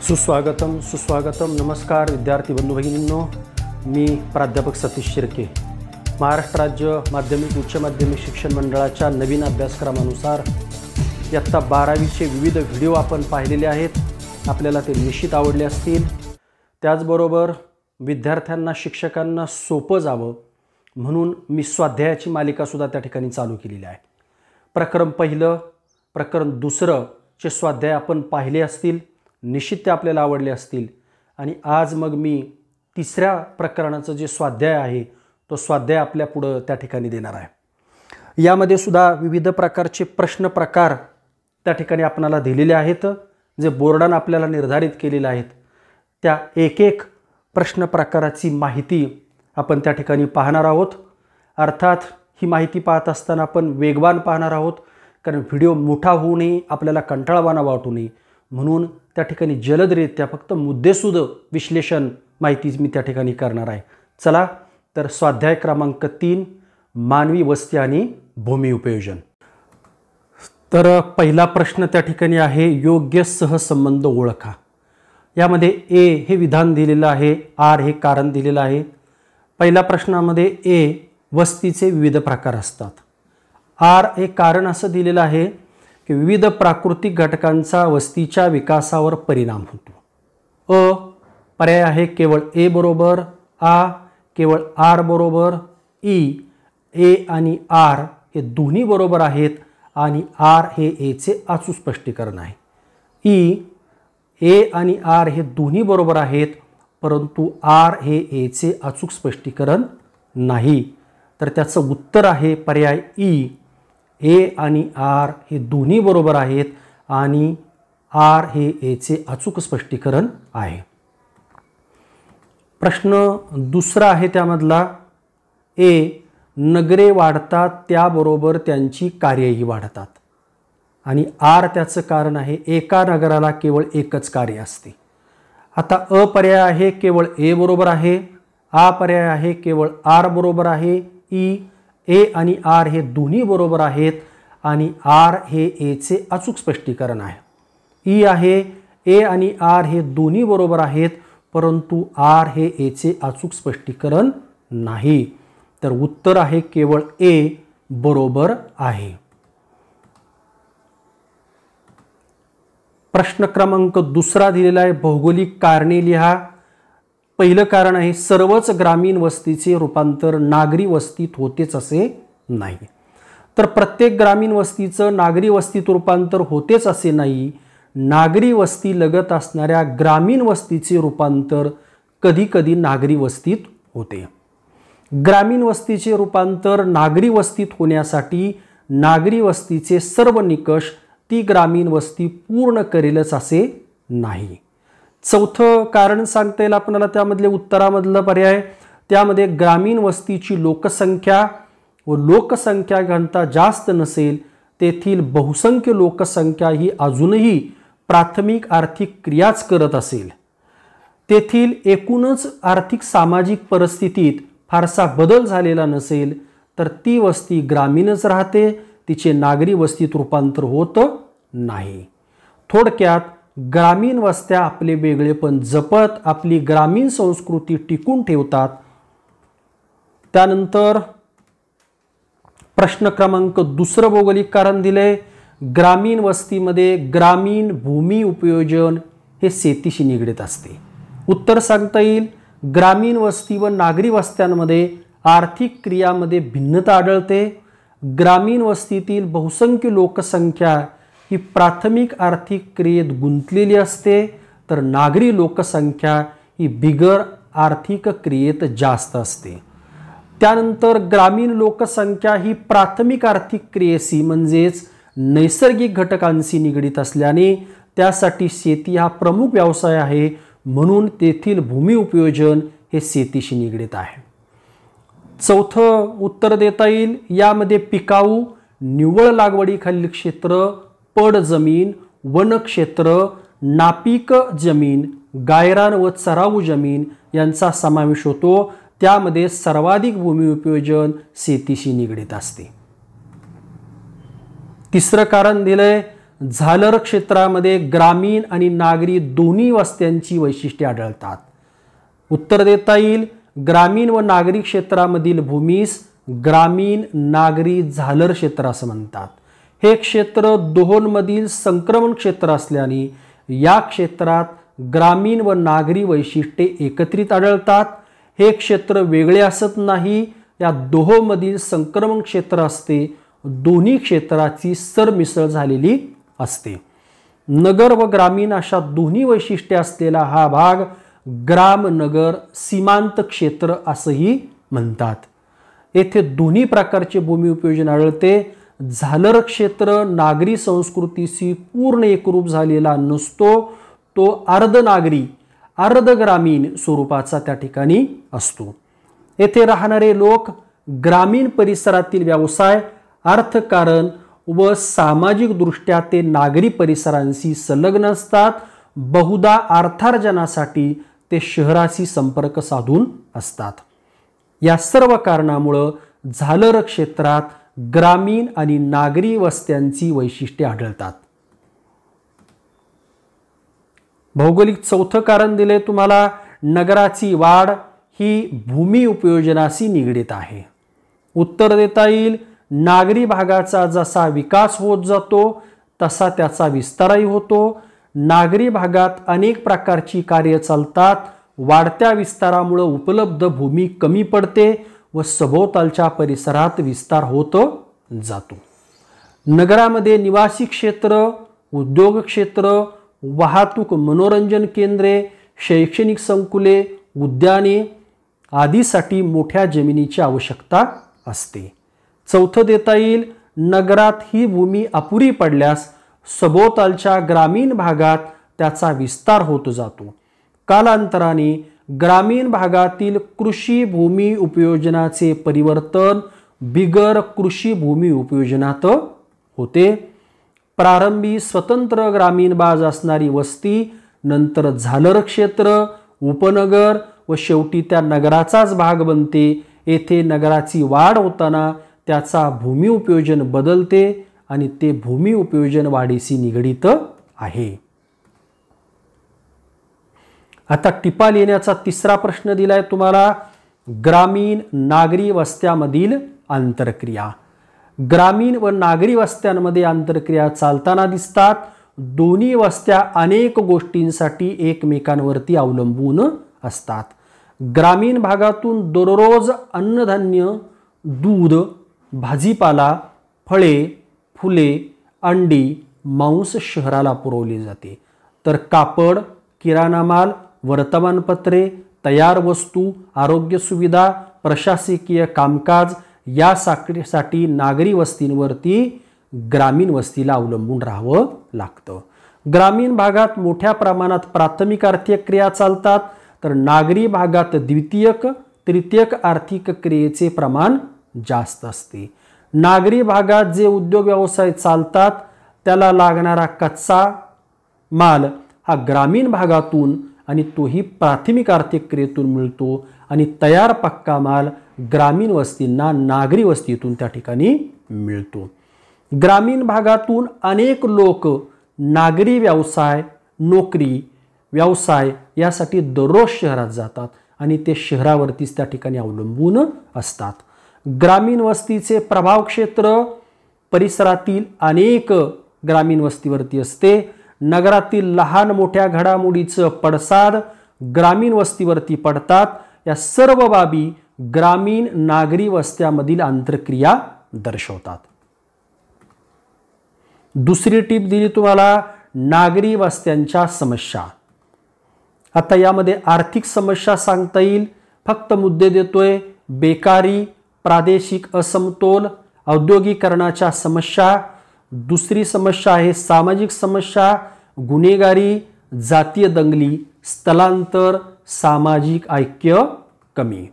सुस्वागतम नमस्कार विद्यार्थी बंधू भगिनींनो, मी प्राध्यापक सतीश शिर्के. महाराष्ट्र राज्य माध्यमिक उच्च माध्यमिक शिक्षण मंडळाच्या नवीन अभ्यासक्रमानुसार इयत्ता 12वीचे विविध व्हिडिओ आपण पाहिलेले आहेत. आपल्याला ते निश्चित आवडले असतील. त्याचबरोबर विद्यार्थ्यांना शिक्षकांना सोपं जावं म्हणून मी स्वाध्यायाची मालिकासुद्धा त्या ठिकाणी चालू केलेली आहे. प्रकरण पहिलं, प्रकरण दुसरं चे स्वाध्याय आपण पाहिले असतील, निश्चित ते आपल्याला आवडले असतील. आणि आज मग मी तिसऱ्या प्रकरणाचं जे स्वाध्याय आहे तो स्वाध्याय आपल्या पुढं त्या ठिकाणी देणार आहे. यामध्ये सुद्धा विविध प्रकारचे प्रश्न प्रकार त्या ठिकाणी आपणाला दिलेले आहेत, जे बोर्डाने आपल्याला निर्धारित केलेले आहेत. त्या एक एक प्रश्न प्रकाराची माहिती आपण त्या ठिकाणी पाहणार आहोत. अर्थात ही माहिती पाहत असताना आपण वेगवान पाहणार आहोत, कारण व्हिडिओ मोठा होऊ नये, आपल्याला कंटाळवाणा वाटू नये म्हणून त्या ठिकाणी जलदरित्या फक्त मुद्देसूद विश्लेषण माहिती मी त्या ठिकाणी करणार आहे. चला तर स्वाध्याय क्रमांक 3, मानवी वस्ती आणि भूमी उपयोजन. तर पहिला प्रश्न त्या ठिकाणी आहे, योग्य सहसंबंध ओळखा. यामध्ये ए हे विधान दिलेलं आहे, आर हे कारण दिलेलं आहे. पहिल्या प्रश्नामध्ये ए वस्तीचे विविध प्रकार असतात, आर हे कारण असं दिलेलं आहे की विविध प्राकृतिक घटकांचा वस्तीच्या विकासावर परिणाम होतो. अ पर्याय आहे केवळ ए बरोबर, आ केवळ आर बरोबर, ई ए आणि आर हे दोन्ही बरोबर आहेत आणि आर हे एचे अचूक स्पष्टीकरण आहे. ई ए आणि आर हे दोन्ही बरोबर आहेत, परंतु आर हे एचे अचूक स्पष्टीकरण नाही. तर त्याचं उत्तर आहे पर्याय ई. ए आणि आर हे दोन्ही बरोबर आहेत आणि आर हे एचे अचूक स्पष्टीकरण आहे. प्रश्न दुसरा आहे त्यामधला, ए नगरे वाढतात त्याबरोबर त्यांची कार्यही वाढतात आणि आर त्याचं कारण आहे, एका नगराला केवळ एकच कार्य असते. आता अ पर्याय आहे केवळ ए बरोबर आहे, आ पर्याय आहे केवळ आर बरोबर आहे, ई ए आणि आर हे दोन्ही बरोबर आहेत आणि आर हे एचे अचूक स्पष्टीकरण आहे. ई आहे ए आणि आर हे दोन्ही बरोबर आहेत, परंतु आर हे एचे अचूक स्पष्टीकरण नाही. तर उत्तर आहे केवळ ए बरोबर आहे. प्रश्न क्रमांक दुसरा दिलेला आहे, भौगोलिक कारणे लिहा. पहिलं कारण आहे, सर्वच ग्रामीण वस्तीचे रूपांतर नागरी वस्तीत होतेच असे नाही. तर प्रत्येक ग्रामीण वस्तीचं नागरी वस्तीत रूपांतर होतेच असे नाही. नागरी वस्ती लगत असणाऱ्या ग्रामीण वस्तीचे रूपांतर कधीकधी नागरी वस्तीत होते. ग्रामीण वस्तीचे रूपांतर नागरी वस्तीत होण्यासाठी नागरी वस्तीचे सर्व निकष ती ग्रामीण वस्ती पूर्ण करेलच असे नाही. चौथं कारण सांगता येईल आपल्याला त्यामधले उत्तरामधलं पर्याय, त्यामध्ये ग्रामीण वस्तीची लोकसंख्या व लोकसंख्या घनता जास्त नसेल, तेथील बहुसंख्य लोकसंख्या ही अजूनही प्राथमिक आर्थिक क्रियाच करत असेल, तेथील एकूणच आर्थिक सामाजिक परिस्थितीत फारसा बदल झालेला नसेल, तर ती वस्ती ग्रामीणच राहते, तिचे नागरी वस्तीत रूपांतर होत नाही. थोडक्यात ग्रामीण वस्त्या आपले वेगळेपण जपत आपली ग्रामीण संस्कृती टिकून ठेवतात. त्यानंतर प्रश्न क्रमांक दुसरं भौगोलिक कारण दिले, ग्रामीण वस्तीमध्ये ग्रामीण भूमी उपयोजन हे शेतीशी निगडीत असते. उत्तर सांगता येईल, ग्रामीण वस्ती व नागरी वस्त्यांमध्ये आर्थिक क्रियामध्ये भिन्नता आढळते. ग्रामीण वस्तीतील बहुसंख्य लोकसंख्या ही प्राथमिक आर्थिक क्रियेत गुंतलेली असते, तर नागरी लोकसंख्या ही बिगर आर्थिक क्रियेत जास्त असते. त्यानंतर ग्रामीण लोकसंख्या ही प्राथमिक आर्थिक क्रियेशी म्हणजेच नैसर्गिक घटकांशी निगडीत असल्याने त्यासाठी शेती हा प्रमुख व्यवसाय आहे, म्हणून तेथील भूमी उपयोजन हे शेतीशी निगडीत आहे. चौथं उत्तर देता येईल, यामध्ये पिकाऊ निव्वळ लागवडीखालील क्षेत्र, पड जमीन, वनक्षेत्र, नापीक जमीन, गायरान व चराऊ जमीन यांचा समावेश होतो. त्यामध्ये सर्वाधिक भूमी उपयोजन शेतीशी निगडीत असते. तिसरं कारण दिलंय, झालर क्षेत्रामध्ये ग्रामीण आणि नागरी दोन्ही वस्त्यांची वैशिष्ट्ये आढळतात. उत्तर देता येईल, ग्रामीण व नागरी क्षेत्रामधील भूमीस ग्रामीण नागरी झालर क्षेत्र असं म्हणतात. हे क्षेत्र दोहोंमधील संक्रमण क्षेत्र असल्याने या क्षेत्रात ग्रामीण व नागरी वैशिष्ट्ये एकत्रित आढळतात. हे क्षेत्र वेगळे असत नाही, या दोहोंमधील संक्रमण क्षेत्र असते. दोन्ही क्षेत्राची सरमिसळ झालेली असते. नगर व ग्रामीण अशा दोन्ही वैशिष्ट्ये असलेला हा भाग ग्राम नगर सीमांत क्षेत्र असंही म्हणतात. येथे दोन्ही प्रकारचे भूमी उपयोजन आढळते. झालर क्षेत्र नागरी संस्कृतीशी पूर्ण एकरूप झालेला नसतो, तो अर्धनागरी अर्धग्रामीण स्वरूपाचा त्या ठिकाणी असतो. येथे राहणारे लोक ग्रामीण परिसरातील व्यवसाय, अर्थकारण व सामाजिक दृष्ट्या ते नागरी परिसरांशी संलग्न असतात. बहुधा अर्थार्जनासाठी ते शहराशी संपर्क साधून असतात. या सर्व कारणामुळे झालर क्षेत्रात ग्रामीण आणि नागरी वस्त्यांची वैशिष्ट्ये आढळतात. भौगोलिक चौथं कारण दिले तुम्हाला, नगराची वाढ ही भूमी उपयोजनाशी निगडीत आहे. उत्तर देता येईल, नागरी भागाचा जसा विकास होत जातो तसा त्याचा विस्तारही होतो. नागरी भागात अनेक प्रकारची कार्य चालतात. वाढत्या विस्तारामुळे उपलब्ध भूमी कमी पडते व सभोवतालच्या परिसरात विस्तार होत जातो. नगरामध्ये निवासी क्षेत्र, उद्योग क्षेत्र, वाहतूक, मनोरंजन केंद्रे, शैक्षणिक संकुले, उद्याने आदीसाठी मोठ्या जमिनीची आवश्यकता असते. चौथं देता येईल, नगरात ही भूमी अपुरी पडल्यास सभोवतालच्या ग्रामीण भागात त्याचा विस्तार होत जातो. कालांतराने ग्रामीण भागातील कृषी भूमी उपयोजनाचे परिवर्तन बिगर कृषी भूमी उपयोजनात होते. प्रारंभी स्वतंत्र ग्रामीण बाज असणारी वस्ती, नंतर झालर क्षेत्र, उपनगर व शेवटी त्या नगराचाच भाग बनते. येथे नगराची वाढ होताना त्याचा भूमी उपयोजन बदलते आणि ते भूमी उपयोजन वाढीशी निगडीत आहे. आता टिपा लिहिण्याचा तिसरा प्रश्न दिलाय तुम्हाला, ग्रामीण नागरी वस्त्यामधील आंतरक्रिया. ग्रामीण व नागरी वस्त्यांमध्ये आंतरक्रिया चालताना दिसतात. दोन्ही वस्त्या अनेक गोष्टींसाठी एकमेकांवरती अवलंबून असतात. ग्रामीण भागातून दररोज अन्नधान्य, दूध, भाजीपाला, फळे, फुले, अंडी, मांस शहराला पुरवले जाते. तर कापड, किराणा माल, वर्तमानपत्रे, तयार वस्तू, आरोग्य सुविधा, प्रशासकीय कामकाज यासाठी नागरी वस्तींवरती ग्रामीण वस्तीला अवलंबून राहावं लागतं. ग्रामीण भागात मोठ्या प्रमाणात प्राथमिक आर्थिक क्रिया चालतात, तर नागरी भागात द्वितीयक, तृतीयक आर्थिक क्रियेचे प्रमाण जास्त असते. नागरी भागात जे उद्योग व्यवसाय चालतात त्याला लागणारा कच्चा माल हा ग्रामीण भागातून आणि तोही प्राथमिक आर्थिक क्रियेतून मिळतो आणि तयार पक्का माल ग्रामीण वस्तींना नागरी वस्तीतून त्या ठिकाणी मिळतो. ग्रामीण भागातून अनेक लोक नागरी व्यवसाय, नोकरी, व्यवसाय यासाठी दररोज शहरात जातात आणि ते शहरावरतीच त्या ठिकाणी अवलंबून असतात. ग्रामीण वस्तीचे प्रभाव क्षेत्र परिसरातील अनेक ग्रामीण वस्तीवरती असते. नगरातील लहान मोठ्या घडामोडीचं पडसाद ग्रामीण वस्तीवरती पडतात. या सर्व बाबी ग्रामीण नागरी वस्त्यामधील आंतरक्रिया दर्शवतात. दुसरी टीप दिली तुम्हाला, नागरी वस्त्यांच्या समस्या. आता यामध्ये आर्थिक समस्या सांगता येईल, फक्त मुद्दे देतोय. बेकारी, प्रादेशिक असमतोल, औद्योगिकरणाच्या समस्या. दुसरी समस्या आहे सामाजिक समस्या, गुन्हेगारी, जातीय दंगली, स्थलांतर, सामाजिक ऐक्य कमी.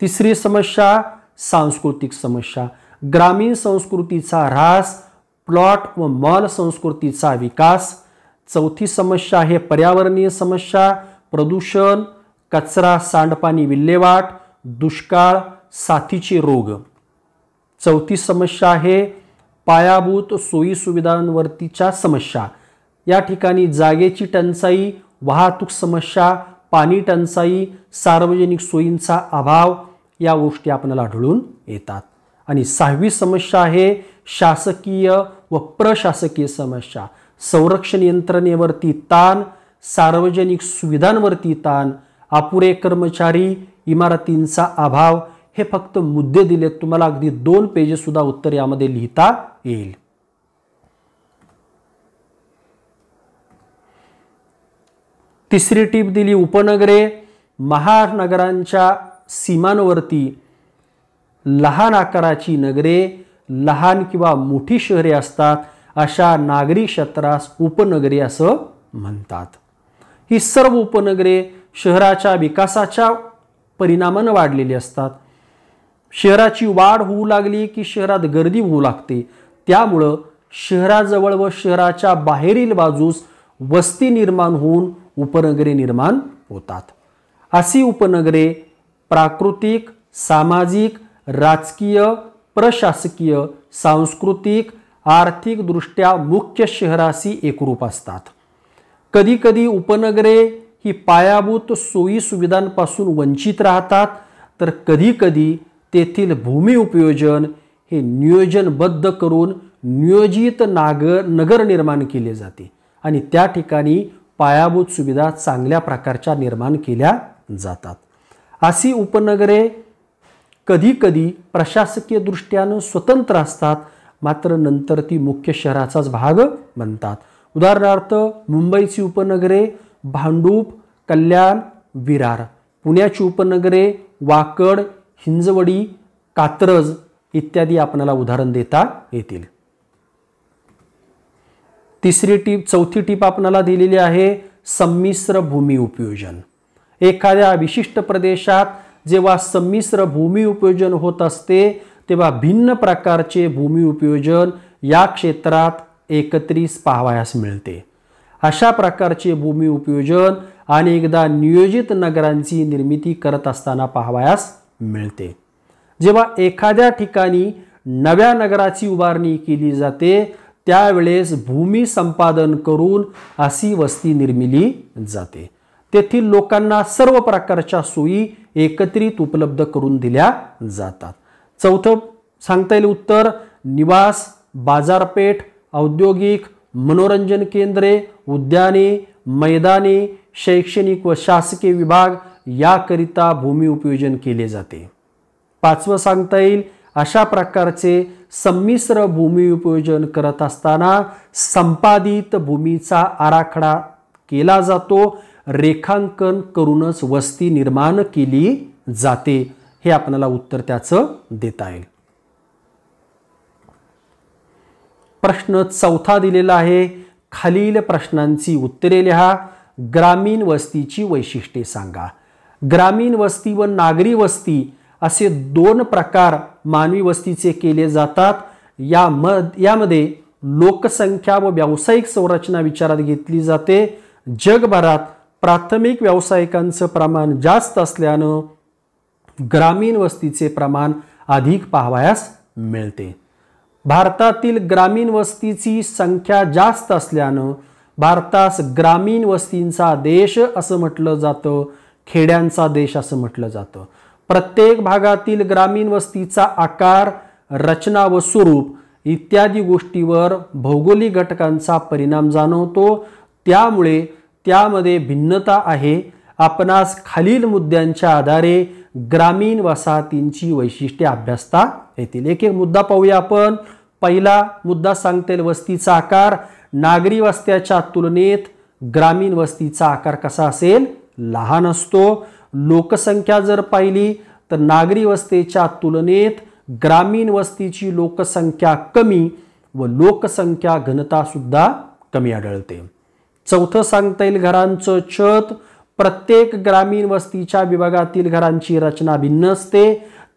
तिसरी समस्या सांस्कृतिक समस्या, ग्रामीण संस्कृतीचा ऱ्हास, प्लॉट व मॉल संस्कृतीचा विकास. चौथी समस्या आहे पर्यावरणीय समस्या, प्रदूषण, कचरा, सांडपाणी विल्हेवाट, दुष्काळ, साथीचे रोग. चौथी समस्या आहे पायाभूत सोयी सुविधांवरतीच्या समस्या, या ठिकाणी जागेची टंचाई, वाहतूक समस्या, पाणी टंचाई, सार्वजनिक सोयींचा अभाव या गोष्टी आपल्याला आढळून येतात. आणि 6वी समस्या आहे शासकीय व प्रशासकीय समस्या. संरक्षण यंत्रणेवरती ताण, सार्वजनिक सुविधांवरती ताण, अपुरे कर्मचारी, इमारतींचा अभाव. हे फक्त मुद्दे दिलेत, तुम्हाला अगदी 2 पेजेस सुद्धा उत्तर यामध्ये लिहिता येईल. तिसरी टीप दिली, उपनगरे महानगरांच्या सीमांवरती लहान आकाराची नगरे, लहान किंवा मोठी शहरे असतात, अशा नागरी क्षेत्रास उपनगरे असं म्हणतात. ही सर्व उपनगरे शहराच्या विकासाच्या परिणामाने वाढलेली असतात. शहराची वाढ होऊ लागली की शहरात गर्दी होऊ लागते. त्यामुळं शहराजवळ व शहराच्या बाहेरील बाजूस वस्ती निर्माण होऊन उपनगरे निर्माण होतात. अशी उपनगरे प्राकृतिक, सामाजिक, राजकीय, प्रशासकीय, सांस्कृतिक, आर्थिक दृष्ट्या मुख्य शहराशी एकरूप असतात. कधी कधी उपनगरे ही पायाभूत सोयी सुविधांपासून वंचित राहतात, तर कधी कधी तेथील भूमी उपयोजन हे नियोजनबद्ध करून नियोजित नगर निर्माण केले जाते आणि त्या ठिकाणी पायाभूत सुविधा चांगल्या प्रकारच्या निर्माण केल्या जातात. अशी उपनगरे कधी कधी प्रशासकीय दृष्ट्यानं स्वतंत्र असतात, मात्र नंतर ती मुख्य शहराचाच भाग बनतात. उदाहरणार्थ मुंबईची उपनगरे भांडूप, कल्याण, विरार. पुण्याची उपनगरे वाकड, हिंजवडी, कात्रज इत्यादी आपल्याला उदाहरण देता येतील. चौथी टीप आपल्याला दिलेली आहे संमिश्र भूमी उपयोजन. एखाद्या विशिष्ट प्रदेशात जेव्हा संमिश्र भूमी उपयोजन होत असते तेव्हा भिन्न प्रकारचे भूमी उपयोजन या क्षेत्रात एकत्रित पाहावयास मिळते. अशा प्रकारचे भूमी उपयोजन अनेकदा नियोजित नगरांची निर्मिती करत असताना पाहावयास मिळते. जेव्हा एखाद्या ठिकाणी नव्या नगराची उभारणी केली जाते त्यावेळेस भूमी संपादन करून अशी वस्ती निर्मिली जाते. तेथील लोकांना सर्व प्रकारच्या सोयी एकत्रित उपलब्ध करून दिल्या जातात. चौथं सांगता येईल उत्तर निवास, बाजारपेठ, औद्योगिक, मनोरंजन केंद्रे, उद्याने, मैदाने, शैक्षणिक व शासकीय विभाग याकरिता भूमी उपयोजन केले जाते. पाचवं सांगता येईल अशा प्रकारचे संमिश्र भूमी उपयोजन करत असताना संपादित भूमीचा आराखडा केला जातो, रेखांकन करूनच वस्ती निर्माण केली जाते. हे आपल्याला उत्तर त्याचं देता येईल. प्रश्न चौथा दिलेला आहे, खालील प्रश्नांची उत्तरे लिहा. ग्रामीण वस्तीची वैशिष्ट्ये सांगा. ग्रामीण वस्ती व नागरी वस्ती असे 2 प्रकार मानवी वस्तीचे केले जातात. यामध्ये लोकसंख्या व व्यावसायिक संरचना विचारात घेतली जाते. जगभरात प्राथमिक व्यावसायिकांचं प्रमाण जास्त असल्यानं ग्रामीण वस्तीचे प्रमाण अधिक पाहावयास मिळते. भारतातील ग्रामीण वस्तीची संख्या जास्त असल्यानं भारतास ग्रामीण वस्तींचा देश असं म्हटलं जातं, खेड्यांचा देश असं म्हटलं जातं. प्रत्येक भागातील ग्रामीण वस्तीचा आकार, रचना व स्वरूप इत्यादी गोष्टीवर भौगोलिक घटकांचा परिणाम जाणवतो. त्यामुळे त्यामध्ये भिन्नता आहे. आपणास खालील मुद्द्यांच्या आधारे ग्रामीण वसाहतींची वैशिष्ट्ये अभ्यासता येतील. एक एक मुद्दा पाहूया आपण. पहिला मुद्दा सांगता येईल वस्तीचा आकार. नागरी वस्त्याच्या तुलनेत ग्रामीण वस्तीचा आकार कसा असेल? लहान असतो. लोकसंख्या जर पाहिली तर नागरी वस्तीच्या तुलनेत ग्रामीण वस्तीची लोकसंख्या कमी व लोकसंख्या घनता सुद्धा कमी आढळते. चौथं सांगता येईल घरांचं छत. प्रत्येक ग्रामीण वस्तीच्या विभागातील घरांची रचना भिन्न असते.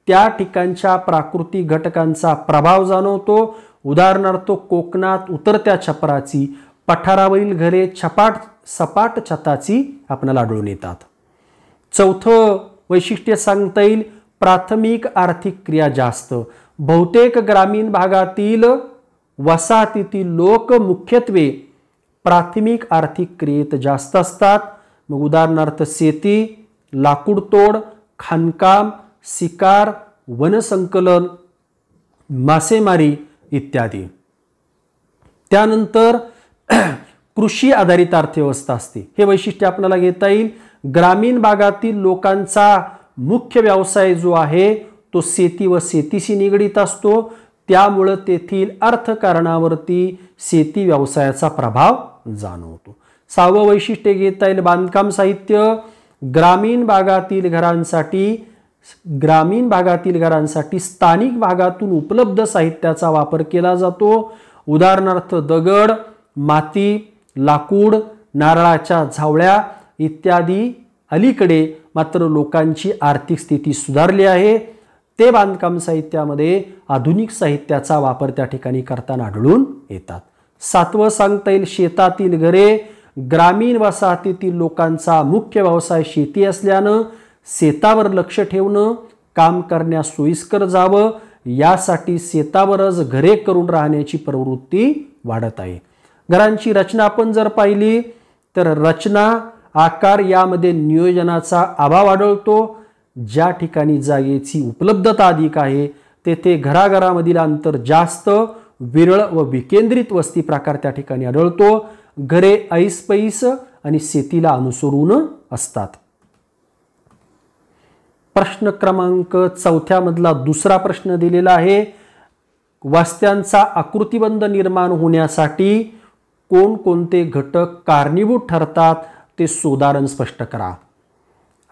त्या ठिकाणच्या प्राकृतिक घटकांचा प्रभाव जाणवतो. उदाहरणार्थ कोकणात उतरत्या छपराची, पठारावरील घरे सपाट छताची आपल्याला आढळून येतात. चौथं वैशिष्ट्य सांगता येईल प्राथमिक आर्थिक क्रिया जास्त. बहुतेक ग्रामीण भागातील वसाहतीतील लोक मुख्यत्वे प्राथमिक आर्थिक क्रियेत जास्त असतात. मग उदाहरणार्थ शेती, लाकूडतोड, खाणकाम, शिकार, वनसंकलन, मासेमारी इत्यादी. त्यानंतर कृषी आधारित अर्थव्यवस्था असते. हे वैशिष्ट्य आपल्याला घेता येईल. ग्रामीण भागातील लोकांचा मुख्य व्यवसाय जो आहे तो शेती व शेतीशी निगडित असतो. त्यामुळे तेथील अर्थकारणावरती शेती व्यवसायाचा प्रभाव जाणवतो. 6वं वैशिष्ट्य घेता येईल बांधकाम साहित्य. ग्रामीण भागातील घरांसाठी स्थानिक भागातून उपलब्ध साहित्याचा वापर केला जातो. उदाहरणार्थ दगड, माती, लाकूड, नारळाच्या झावळ्या इत्यादी. अलीकडे मात्र लोकांची आर्थिक स्थिती सुधारली आहे. ते बांधकाम साहित्यामध्ये आधुनिक साहित्याचा वापर त्या ठिकाणी करताना आढळून येतात. 7वं सांगता येईल शेतातील घरे. ग्रामीण वसाहतीतील लोकांचा मुख्य व्यवसाय शेती असल्यानं शेतावर लक्ष ठेवणं, काम करण्यास सोयीस्कर जावं यासाठी शेतावरच घरे करून राहण्याची प्रवृत्ती वाढत आहे. घरांची रचना आपण जर पाहिली तर रचना, आकार यामध्ये नियोजनाचा अभाव आढळतो. ज्या ठिकाणी जागेची उपलब्धता अधिक आहे तेथे घराघरामधील अंतर जास्त, विरळ व विकेंद्रित वस्ती प्रकार त्या ठिकाणी आढळतो. घरे ऐसपैस आणि शेतीला अनुसरून असतात. प्रश्न क्रमांक 4 मधला दुसरा प्रश्न दिलेला आहे. वस्त्यांचा आकृतिबंध निर्माण होण्यासाठी कोणकोणते घटक कारणीभूत ठरतात ते सोदाहरण स्पष्ट करा.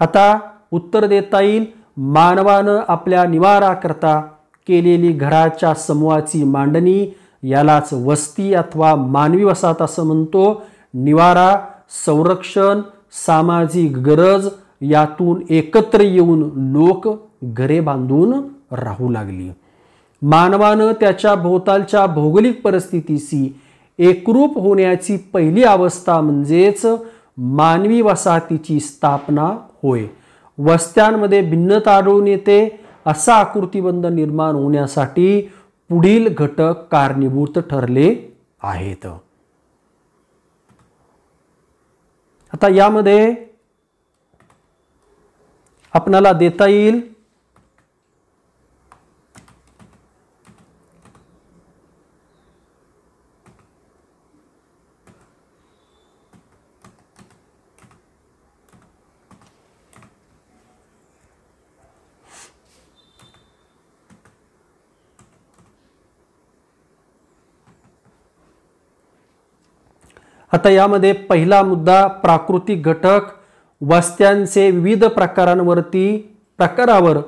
आता उत्तर देता येईल मानवानं आपल्या निवाराकरता केलेली घराच्या समूहाची मांडणी यालाच वस्ती अथवा मानवी वसाहत असं म्हणतो. निवारा, संरक्षण, सामाजिक गरज यातून एकत्र येऊन लोक घरे बांधून राहू लागली. मानवानं त्याच्या भोवतालच्या भौगोलिक परिस्थितीशी एकरूप होण्याची पहिली अवस्था म्हणजेच मानवी वसाहतीची स्थापना होय. वस्त्यांमध्ये भिन्नता आढळून येते. असा आकृतिबंध निर्माण होण्यासाठी पुढील घटक कारणीभूत ठरले आहेत. आता यामध्ये आपणाला देता येईल आता यामध्ये पहिला मुद्दा प्राकृतिक घटक. वस्त्यांचे विविध प्रकारावर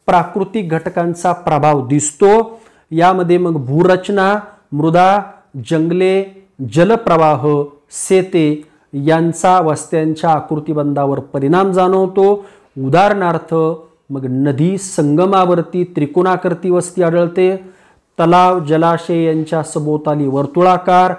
प्राकृतिक घटकांचा प्रभाव दिसतो. यामध्ये मग भूरचना, मृदा, जंगले, जलप्रवाह, शेते यांचा वस्त्यांच्या आकृतिबंधावर परिणाम जाणवतो. उदाहरणार्थ मग नदी संगमावरती त्रिकोणाकृती वस्ती आढळते. तलाव, जलाशय यांच्या सभोवताली वर्तुळाकार,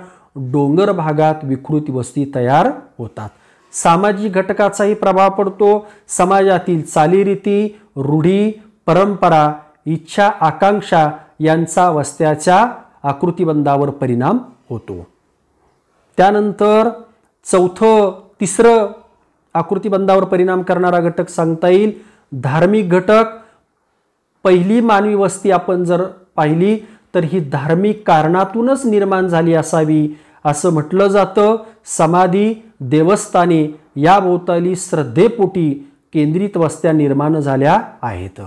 डोंगर भागात विकृत वस्ती तयार होतात. सामाजिक घटकाचाही प्रभाव पडतो. समाजातील चालीरीती, रूढी, परंपरा, इच्छा, आकांक्षा यांचा वस्त्याच्या आकृतिबंधावर परिणाम होतो. त्यानंतर तिसरं आकृतिबंधावर परिणाम करणारा घटक सांगता येईल धार्मिक घटक. पहिली मानवी वस्ती आपण जर पाहिली तर ही धार्मिक कारणातूनच निर्माण झाली असावी असं म्हटलं जातं. समाधी, देवस्थाने या भोवताली श्रद्धेपोटी केंद्रित वस्त्या निर्माण झाल्या आहेत.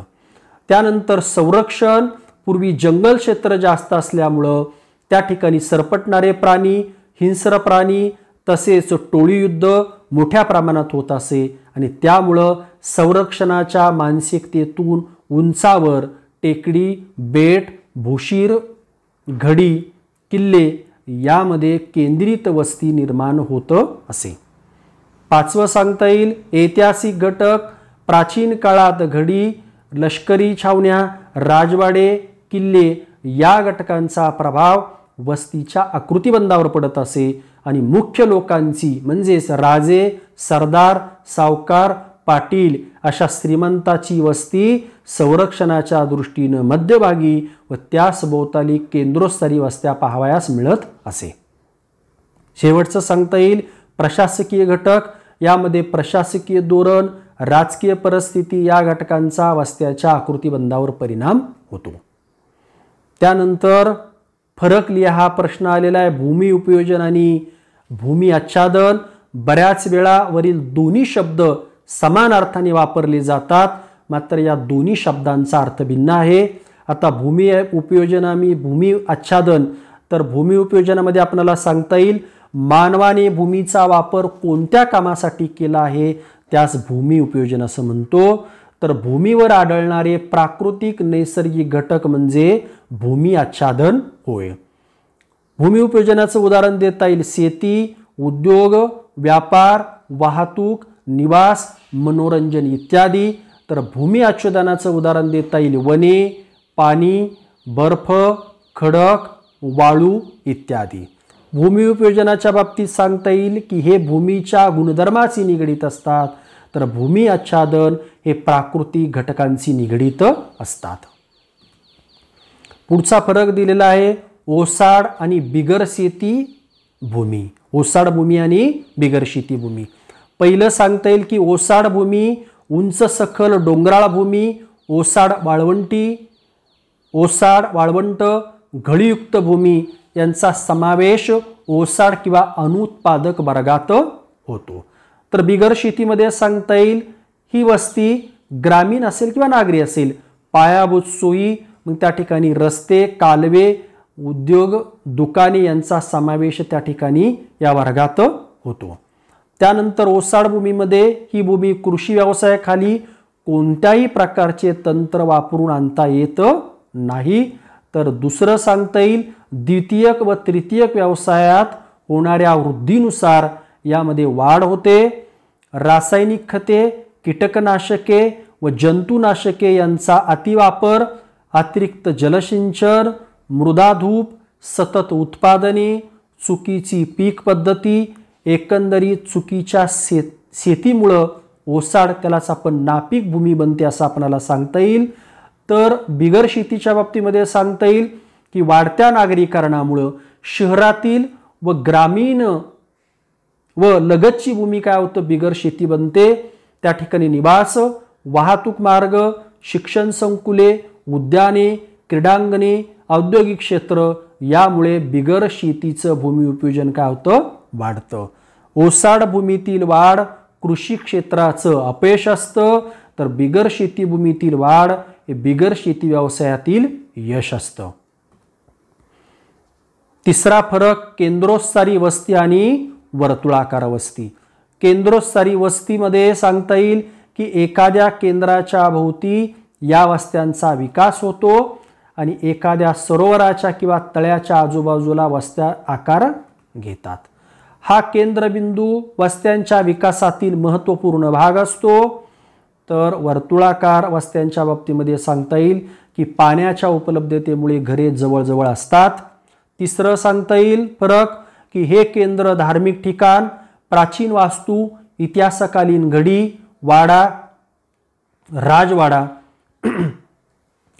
त्यानंतर संरक्षण. पूर्वी जंगल क्षेत्र जास्त असल्यामुळं त्या ठिकाणी सरपटणारे प्राणी, हिंस्र प्राणी तसेच टोळी युद्ध मोठ्या प्रमाणात होत असे आणि त्यामुळं संरक्षणाच्या मानसिकतेतून उंचावर टेकडी, बेट, भूशीर, घडी, किल्ले यामध्ये केंद्रित वस्ती निर्माण होत असे. 5वं सांगता येईल ऐतिहासिक घटक. प्राचीन काळात घडी, लष्करी छावण्या, राजवाडे, किल्ले या घटकांचा प्रभाव वस्तीच्या आकृतिबंधावर पडत असे आणि मुख्य लोकांची म्हणजेच राजे, सरदार, सावकार, पाटील अशा श्रीमंताची वस्ती संरक्षणाच्या दृष्टीनं मध्यभागी व त्यास भोवताली केंद्रोस्तरी वस्त्या पाहावयास मिळत असे. शेवटचं सांगता येईल प्रशासकीय घटक. यामध्ये प्रशासकीय धोरण, राजकीय परिस्थिती या घटकांचा वस्त्याच्या आकृतिबंधावर परिणाम होतो. त्यानंतर फरक लिहा हा प्रश्न आलेला आहे. भूमी उपयोजन आणि भूमी आच्छादन. बऱ्याच वेळा वरील दोन्ही शब्द समान अर्थाने वापरले जातात, मात्र या दोन्ही शब्दांचा अर्थ भिन्न आहे. आता भूमी उपयोजन आणि भूमी आच्छादन. तर भूमी उपयोजनामध्ये आपल्याला सांगता येईल मानवाने भूमीचा वापर कोणत्या कामासाठी केला आहे त्यास भूमी उपयोजन असं म्हणतो. तर भूमीवर आढळणारे प्राकृतिक नैसर्गिक घटक म्हणजे भूमी आच्छादन होय. भूमी उपयोजनाचं उदाहरण देता येईल शेती, उद्योग, व्यापार, वाहतूक, निवास, मनोरंजन इत्यादी. तर भूमी आच्छादनाचं उदाहरण देता येईल वने, पाणी, बर्फ, खडक, वाळू इत्यादी. भूमी उपयोजनाच्या बाबतीत सांगता येईल की हे भूमीच्या गुणधर्माशी निगडित असतात, तर भूमी आच्छादन हे प्राकृतिक घटकांशी निगडित असतात. पुढचा फरक दिलेला आहे ओसाड आणि बिगर शेती भूमी. ओसाड भूमी आणि बिगर शेती भूमी. पहिलं सांगता येईल की ओसाड भूमी उंच सखल डोंगराळ भूमी, ओसाड वाळवंट, घळीयुक्त भूमी यांचा समावेश ओसाड किंवा अनुत्पादक वर्गात होतो. तर बिगर शेतीमध्ये सांगता येईल ही वस्ती ग्रामीण असेल किंवा नागरी असेल. पायाभूत सोयी मग त्या ठिकाणी रस्ते, कालवे, उद्योग, दुकाने यांचा समावेश त्या ठिकाणी या वर्गात होतो. त्यानंतर ओसाड भूमीमध्ये ही भूमी कृषी व्यवसायाखाली कोणत्याही प्रकारचे तंत्र वापरून आणता येत नाही. तर दुसरं सांगता येईल द्वितीयक व तृतीयक व्यवसायात होणाऱ्या वृद्धीनुसार यामध्ये वाढ होते. रासायनिक खते, कीटकनाशके व जंतुनाशके यांचा अतिवापर, अतिरिक्त जलसिंचन, मृदाधूप, सतत उत्पादने, चुकीची पीक पद्धती, एकंदरीत चुकीच्या शेतीमुळं ओसाड त्यालाच आपण नापीक भूमी बनते असं आपल्याला सांगता येईल. तर बिगर शेतीच्या बाबतीमध्ये सांगता येईल की वाढत्या नागरीकरणामुळं शहरातील व ग्रामीण व लगतची भूमी काय होतं बिगर शेती बनते. त्या ठिकाणी निवास, वाहतूक मार्ग, शिक्षण संकुले, उद्याने, क्रीडांगणे, औद्योगिक क्षेत्र यामुळे बिगर शेतीचं भूमी उपयोजन काय होतं वाढतं. ओसाड भूमीतील वाढ कृषी क्षेत्राचं अपयश असतं, तर बिगर शेती भूमीतील वाढ हे बिगर शेती व्यवसायातील यश असतं. तिसरा फरक केंद्रोत्सारी वस्ती आणि वर्तुळाकार वस्ती. केंद्रोत्सारी वस्तीमध्ये सांगता येईल की एखाद्या केंद्राच्या भोवती या वस्त्यांचा विकास होतो आणि एखाद्या सरोवराच्या किंवा तळ्याच्या आजूबाजूला वस्त्या आकार घेतात. हा केंद्रबिंदू वस्त्यांच्या विकासातील महत्त्वपूर्ण भाग असतो. तर वर्तुळाकार वस्त्यांच्या बाबतीमध्ये सांगता येईल की पाण्याच्या उपलब्धतेमुळे घरे जवळजवळ असतात. तिसरं सांगता येईल फरक की हे केंद्र धार्मिक ठिकाण, प्राचीन वास्तू, इतिहासकालीन घडी, वाडा, राजवाडा,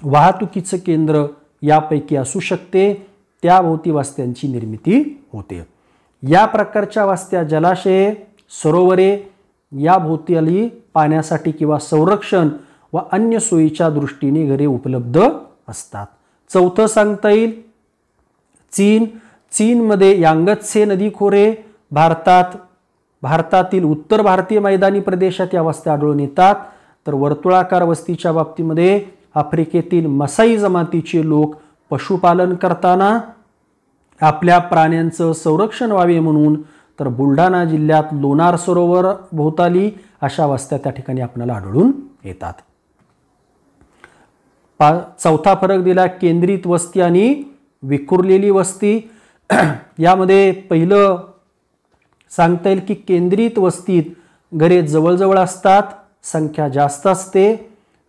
वाहतुकीचं केंद्र यापैकी असू शकते. त्याभोवती वस्त्यांची निर्मिती होते. या प्रकारच्या वस्त्या जलाशये, सरोवरे या भोवताली पाण्यासाठी किंवा संरक्षण व अन्य सोयीच्या दृष्टीने घरे उपलब्ध असतात. चौथं सांगता येईल चीन. चीनमध्ये यांगत्से नदी खोरे, भारतातील उत्तर भारतीय मैदानी प्रदेशात या वस्त्या आढळून येतात. तर वर्तुळाकार वस्तीच्या बाबतीमध्ये आफ्रिकेतील मसाई जमातीचे लोक पशुपालन करताना आपल्या प्राण्यांचं संरक्षण व्हावे म्हणून तर बुलढाणा जिल्ह्यात लोणार सरोवर भोवताली अशा वस्त्या त्या ठिकाणी आपल्याला आढळून येतात. चौथा फरक दिला केंद्रित वस्ती आणि विखुरलेली वस्ती. यामध्ये पहिलं सांगता येईल की केंद्रित वस्तीत घरे जवळजवळ असतात, संख्या जास्त असते.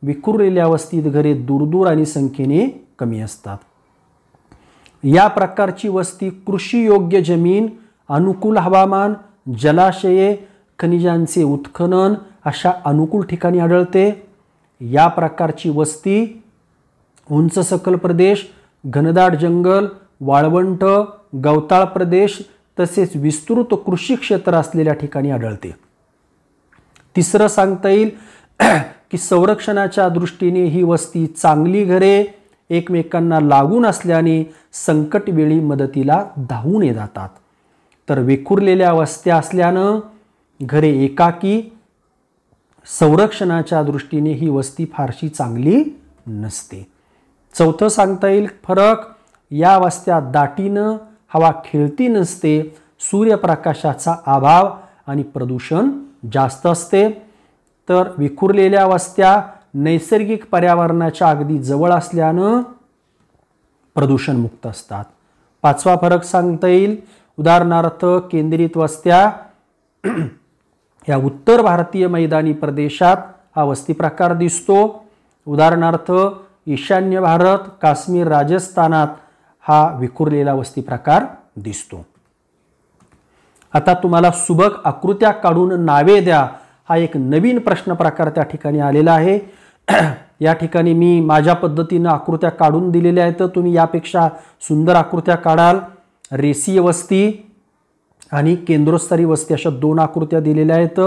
विखुरलेल्या वस्तीत घरे दूरदूर आणि संख्येने कमी असतात. या प्रकारची वस्ती कृषी योग्य जमीन, अनुकूल हवामान, जलाशये, खनिजांचे उत्खनन अशा अनुकूल ठिकाणी आढळते। या प्रकारची वस्ती उंच सखल प्रदेश, घनदाट जंगल, वाळवंट, गवताळ प्रदेश तसेच विस्तृत कृषी क्षेत्र असलेल्या ठिकाणी आढळते। तिसरं सांगता येईल की संरक्षणाच्या दृष्टीने ही वस्ती चांगली घरे एकमेकांना लागून असल्याने संकटवेळी मदतीला धावून येतात। तर विखुरलेल्या वस्त्या असल्यानं घरे एकाकी, संरक्षणाच्या दृष्टीने ही वस्ती फारशी चांगली नसते। चौथं सांगता येईल फरक, या वस्त्या दाटीनं हवा खेळती नसते, सूर्यप्रकाशाचा अभाव आणि प्रदूषण जास्त असते। तर विखुरलेल्या वस्त्या नैसर्गिक पर्यावरणाच्या अगदी जवळ असल्यानं प्रदूषण मुक्त असतात। पाचवा फरक सांगता येईल, उदाहरणार्थ केंद्रित वस्त्या या उत्तर भारतीय मैदानी प्रदेशात हा वस्ती प्रकार दिसतो। उदाहरणार्थ ईशान्य भारत, काश्मीर, राजस्थानात हा विखुरलेला वस्ती प्रकार दिसतो। आता तुम्हाला सुबक आकृत्या काढून नावे द्या हा एक नवीन प्रश्न प्रकार त्या ठिकाणी आलेला आहे। या ठिकाणी मी माझ्या पद्धतीने आकृत्या काढून दिलेल्या आहेत, तुम्ही यापेक्षा सुंदर आकृत्या काढाल। रेषीय वस्ती आणि केंद्रस्थानी वस्ती अशा दोन आकृत्या दिलेल्या आहेत।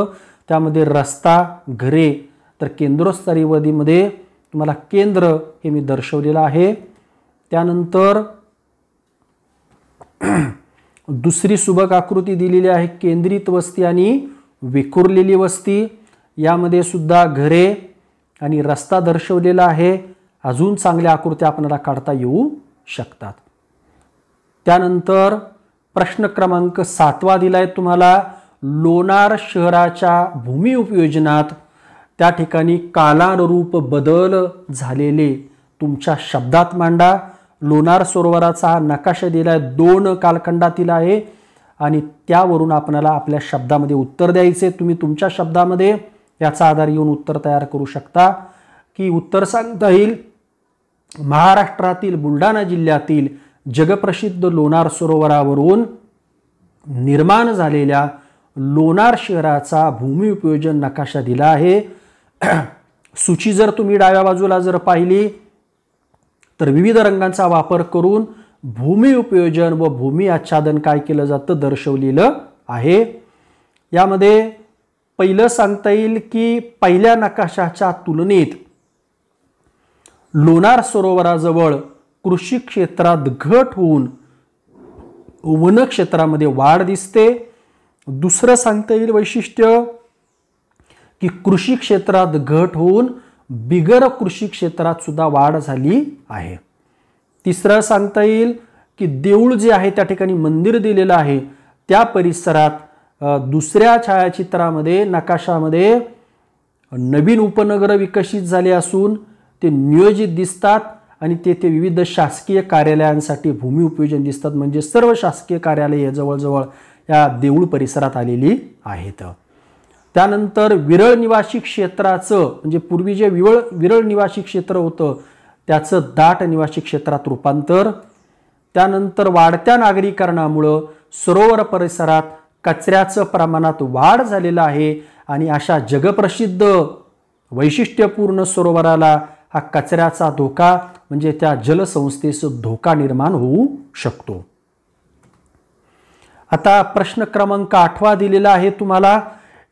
त्यामध्ये रस्ता, घरे, तर केंद्रस्थानी वस्तीमध्ये तुम्हाला केंद्र हे मी दर्शवलेलं आहे। त्यानंतर दुसरी सुबक आकृती दिलेली आहे केंद्रित वस्ती आणि विखुरलेली वस्ती, यामध्ये सुद्धा घरे आणि रस्ता दर्शवलेला आहे। अजून चांगल्या आकृत्या आपल्याला काढता येऊ शकतात। त्यानंतर प्रश्न क्रमांक 7 दिलाय तुम्हाला, लोणार शहराच्या भूमी उपयोजनात त्या ठिकाणी कालानुरूप बदल झालेले तुमच्या शब्दात मांडा। लोणार सरोवराचा हा नकाशा दिलाय 2 कालखंडातील आहे आणि त्यावरून आपल्याला आपल्या शब्दामध्ये उत्तर द्यायचे। तुम्ही तुमच्या शब्दामध्ये याचा आधार घेऊन उत्तर तयार करू शकता। की उत्तर सांगता येईल, महाराष्ट्रातील बुलढाणा जिल्ह्यातील जगप्रसिद्ध लोणार सरोवरावरून निर्माण झालेल्या लोणार शहराचा भूमी उपयोजन नकाशा दिला आहे। सूची जर तुम्ही डाव्या बाजूला जर पाहिली तर विविध रंगांचा वापर करून भूमी उपयोजन व भूमी आच्छादन काय केलं जातं दर्शवलेलं आहे। यामध्ये पहिलं सांगता येईल की पहिल्या नकाशाच्या तुलनेत लोणार सरोवराजवळ कृषी क्षेत्रात घट होऊन वन क्षेत्रामध्ये वाढ दिसते। दुसरं सांगता येईल वैशिष्ट्य की कृषी क्षेत्रात घट होऊन बिगर कृषी क्षेत्रात सुद्धा वाढ झाली आहे। तिसरं सांगता येईल की देऊळ जे आहे त्या ठिकाणी मंदिर दिलेलं आहे त्या परिसरात दुसऱ्या छायाचित्रामध्ये नकाशामध्ये नवीन उपनगर विकसित झाले असून ते नियोजित दिसतात आणि तेथे विविध शासकीय कार्यालयांसाठी भूमी उपयोजन दिसतात, म्हणजे सर्व शासकीय कार्यालये जवळजवळ या देऊळ परिसरात आलेली आहेत। त्यानंतर विरळ निवासी क्षेत्राचं म्हणजे पूर्वी जे विरळ निवासी क्षेत्र होतं त्याचं दाट निवासी क्षेत्रात रूपांतर। त्यानंतर वाढत्या नागरीकरणामुळे सरोवर परिसरात कचऱ्याचं प्रमाणात वाढ झालेलं आहे आणि अशा जगप्रसिद्ध वैशिष्ट्यपूर्ण सरोवराला हा कचऱ्याचा धोका म्हणजे त्या जलसंस्थेचं धोका निर्माण होऊ शकतो। आता प्रश्न क्रमांक 8 दिलेला आहे तुम्हाला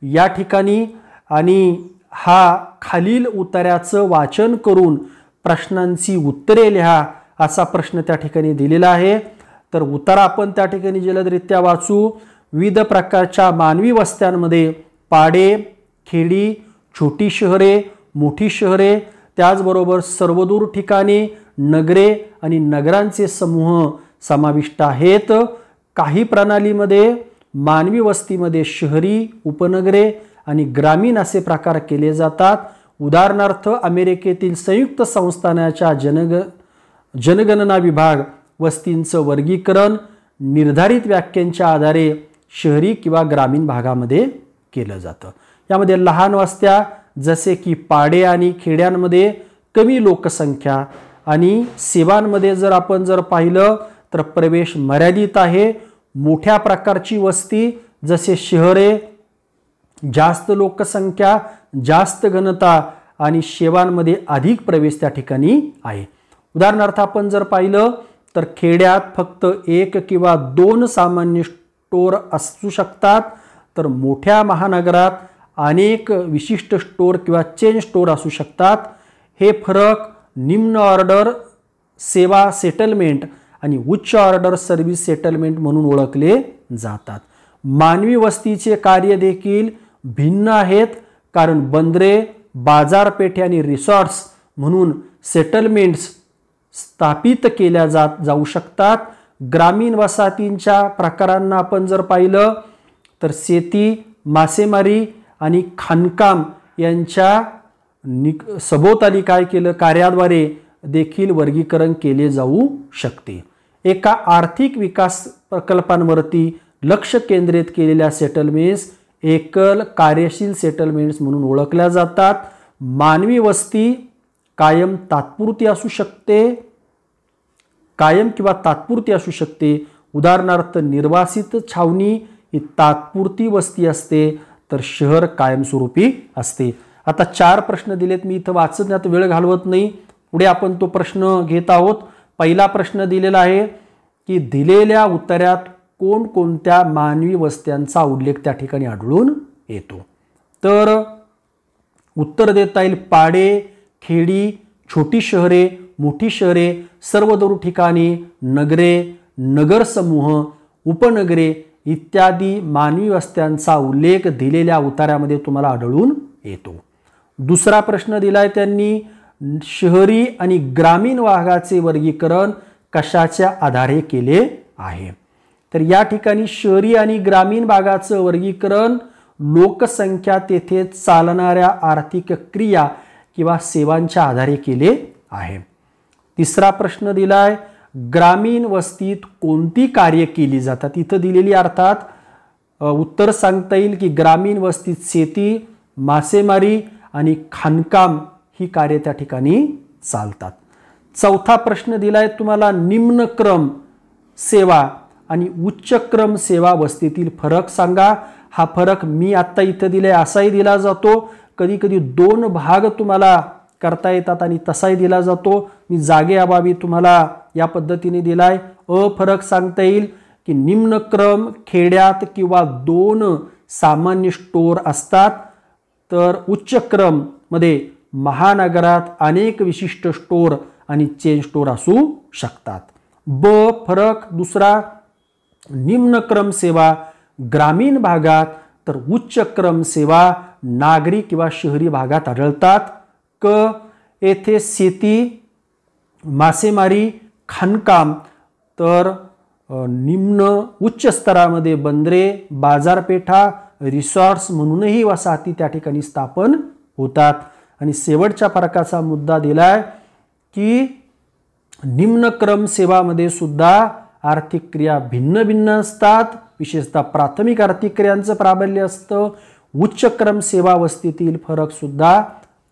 या ठिकाणी आणि हा खालील उत्तराचं वाचन करून प्रश्नांची उत्तरे लिहा असा प्रश्न त्या ठिकाणी दिलेला आहे। तर उत्तर आपण त्या ठिकाणी जलदरित्या वाचू। विविध प्रकारच्या मानवी वस्त्यांमध्ये पाडे, खेडी, छोटी शहरे, मोठी शहरे, त्याचबरोबर सर्वदूर ठिकाणे, नगरे आणि नगरांचे समूह समाविष्ट आहेत। काही प्रणालीमध्ये मानवी वस्तीमध्ये शहरी, उपनगरे आणि ग्रामीण असे प्रकार केले जातात। उदाहरणार्थ अमेरिकेतील संयुक्त संस्थानाच्या जनगणना विभाग वस्तींचं वर्गीकरण निर्धारित व्याख्यांच्या आधारे शहरी किंवा ग्रामीण भागामध्ये केलं जातं। यामध्ये लहान वस्त्या जसे की पाडे आणि खेड्यांमध्ये कमी लोकसंख्या आणि सेवांमध्ये जर आपण पाहिलं तर प्रवेश मर्यादित आहे। मोठ्या प्रकारची वस्ती जसे शहरे जास्त लोकसंख्या, जास्त घनता आणि सेवांमध्ये अधिक प्रवेश त्या ठिकाणी आहे. उदाहरणार्थ आपण जर पाहिलं तर खेड्यात फक्त 1 किंवा 2 सामान्य स्टोअर असू शकतात, तर मोठ्या महानगरात अनेक विशिष्ट स्टोअर किंवा चेन स्टोअर असू शकतात. हे फरक निम्न ऑर्डर सेवा सेटलमेंट आणि उच्च ऑर्डर सर्व्हिस सेटलमेंट म्हणून ओळखले जातात. मानवी वस्तीचे कार्य देखील भिन्न आहेत, कारण बंदरे, बाजारपेठे आणि रिसॉर्ट्स म्हणून सेटलमेंट्स स्थापित केल्या जाऊ शकतात. ग्रामीण वसाहतींच्या प्रकारांना आपण जर पाहिलं तर शेती, मासेमारी आणि खाणकाम यांच्या सभोवताली काय केलं कार्याद्वारे देखील वर्गीकरण केले जाऊ शकते. एका आर्थिक विकास प्रकल्पांवरती लक्ष केंद्रित केलेल्या सेटलमेंट्स एकल कार्यशील सेटलमेंट्स म्हणून ओळखल्या जातात. मानवी वस्ती कायम किंवा तात्पुरती असू शकते. उदाहरणार्थ निर्वासित छावणी ही तात्पुरती वस्ती असते, तर शहर कायमस्वरूपी असते. आता 4 प्रश्न दिलेत, मी इथं वाचण्यात वेळ घालवत नाही. पुढे आपण तो प्रश्न घेत आहोत. पहिला प्रश्न दिलेला आहे की दिलेल्या उत्तरात कोणकोणत्या मानवी वस्त्यांचा उल्लेख त्या ठिकाणी आढळून येतो. तर उत्तर देता येईल पाडे, खेडी, छोटी शहरे, मोठी शहरे, सर्वदूर ठिकाणी, नगरे, नगरसमूह, उपनगरे इत्यादी मानवी वस्त्यांचा उल्लेख दिलेल्या उतार्यामध्ये तुम्हाला आढळून येतो. दुसरा प्रश्न दिलाय त्यांनी, शहरी आणि ग्रामीण भागाचे वर्गीकरण कशाच्या आधारे केले आहे. तर या ठिकाणी शहरी आणि ग्रामीण भागाचं वर्गीकरण लोकसंख्या, तेथे चालणाऱ्या आर्थिक क्रिया किंवा सेवांच्या आधारे केले आहे. तिसरा प्रश्न दिलाय, ग्रामीण वस्तीत कोणती कार्य केली जातात. इथं दिलेली अर्थात उत्तर सांगता येईल की ग्रामीण वस्तीत शेती, मासेमारी आणि खाणकाम ही कार्य त्या ठिकाणी चालतात. चौथा प्रश्न दिलाय तुम्हाला, निम्नक्रम सेवा आणि उच्चक्रम सेवा वस्तीतील फरक सांगा. हा फरक मी आता इथं दिलाय असाही दिला जातो, कधी कधी 2 भाग तुम्हाला करता येतात आणि तसाही दिला जातो. मी जागेअभावी तुम्हाला या पद्धतीने दिलाय. फरक सांगता येईल की निम्नक्रम खेड्यात किंवा 2 सामान्य स्टोअर असतात, तर उच्चक्रम मध्ये महानगरात अनेक विशिष्ट स्टोअर आणि चेन स्टोअर असू शकतात. फरक दुसरा, निम्नक्रम सेवा ग्रामीण भागात तर उच्चक्रम सेवा नागरी किंवा शहरी भागात आढळतात. येथे शेती, मासेमारी, खाणकाम, तर उच्च स्तरामध्ये बंदरे, बाजारपेठा, रिसॉर्ट्स म्हणूनही वसाहती त्या ठिकाणी स्थापन होतात. आणि शेवटच्या फरकाचा मुद्दा दिलाय की निम्नक्रम सेवामध्ये सुद्धा आर्थिक क्रिया भिन्न भिन्न असतात, विशेषतः प्राथमिक आर्थिक क्रियांचं प्राबल्य असतं. उच्चक्रम सेवा वस्तीतील फरक सुद्धा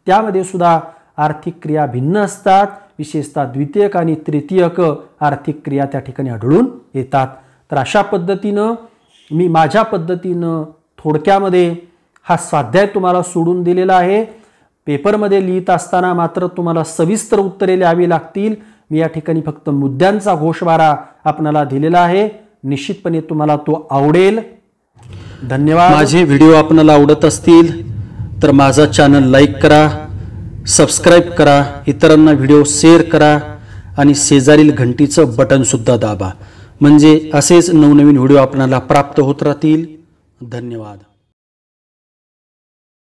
त्यामध्ये सुद्धा आर्थिक क्रिया भिन्न असतात, विशेषतः द्वितीयक आणि तृतीयक आर्थिक क्रिया त्या ठिकाणी आढळून येतात. तर अशा पद्धतीनं मी माझ्या पद्धतीनं थोडक्यामध्ये हा स्वाध्याय तुम्हाला सोडून दिलेला आहे. पेपरमध्ये लिहित असताना मात्र तुम्हाला सविस्तर उत्तरे लिहावी लागतील. मी या ठिकाणी फक्त मुद्द्यांचा गोषवारा आपणाला दिलेला आहे. निश्चितपणे तुम्हाला तो आवडेल. धन्यवाद. माझे व्हिडिओ आपणाला आवडत असतील तर माझा चॅनल लाईक करा, सबस्क्राईब करा, इतरांना व्हिडिओ शेअर करा आणि शेजारील घंटीचं बटन सुद्धा दाबा, म्हणजे असेच नवनवीन व्हिडिओ आपणाला प्राप्त होत राहतील. धन्यवाद.